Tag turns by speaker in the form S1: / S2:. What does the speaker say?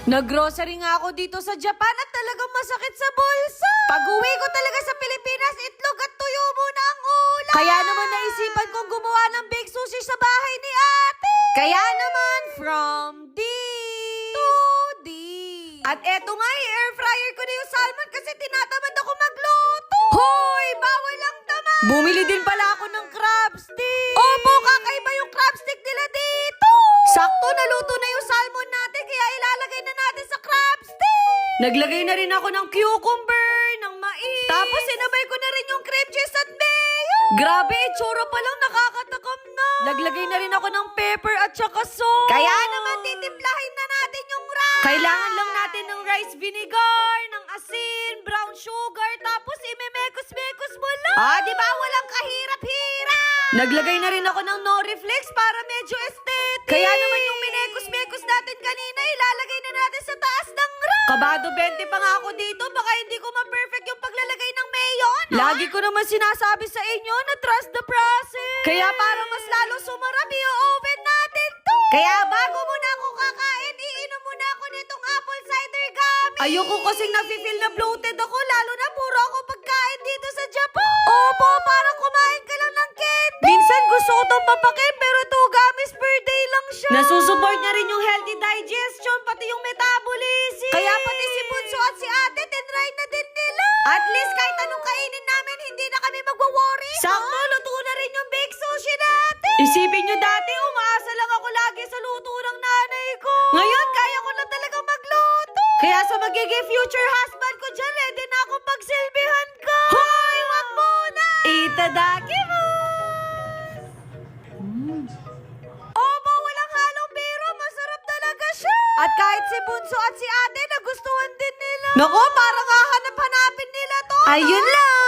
S1: Nag-grocery nga ako dito sa Japan at talagang masakit sa bulsa. Pag-uwi ko talaga sa Pilipinas, itlog at tuyo muna ang ulam. Kaya naman naisipan kong gumawa ng big sushi sa bahay ni ate. Kaya naman, from D to D. At eto nga, air fryer ko na yung salmon kasi tinatamad ako magluto. Hoy, bawal ang tamad. Bumili din pala ako ng crab stick. Opo, kakaiba yung crab stick nila dito. Sakto, naluto na yung salmon natin kaya ilalagay na natin sa crab stick. Naglagay na rin ako ng cucumber, ng mais. Tapos sinabay ko na rin yung cream cheese at mayo. Grabe, itsura pa lang nakakatakam na. Naglagay na rin ako ng pepper at saka salt. Kaya naman titimplahin na natin yung rice. Kailangan lang natin ng rice vinegar, ng asin, brown sugar, tapos imemekos-mekos mo lang. Di ba walang kahirap-hirap? Naglagay na rin ako ng nori flakes para medyo aesthetic. Kaya naman yung minekos-mekos natin kanina, ilalagay na natin sa taas ng rice. Kabado 20 pa nga ako dito, baka hindi ko ma-perfect yung paglalagay ng mayo. Lagi ko naman sinasabi sa inyo na trust the process. Kaya para mas lalo sumarap, i-oven natin to. Kaya bago muna ako kakain, iinom muna ako nitong apple cider gummy. Ayoko kasing nafe-feel na bloated ako, lalo na puro ako pagkain dito sa Japan. Opo, parang kumain ka lang ng candy. Minsan gusto ko itong papakin, pero 2 gummies per day lang siya. Nasusupport niya rin yung healthy digestion, pati yung metabolism. Kaya pati si Bunso at si ate, tinry na din nila. At least kahit anong kainin namin, hindi na kami magwa-worry. Sakto, luto na rin yung baked sushi natin. Isipin nyo dati, umaasa lang ako lagi sa luto ng nanay ko. Ngayon, kaya ko na talaga magluto. Kaya sa magiging future husband ko dyan, ready na akong pagsilbihan ko. Hoy, wag muna! Itadakimasu! Opo, walang halong biro. Masarap talaga siya. At kahit si Bunso at si ate, nagustuhan din nila. Nako, parang hahanap-hanapin nila to. Ayun lang.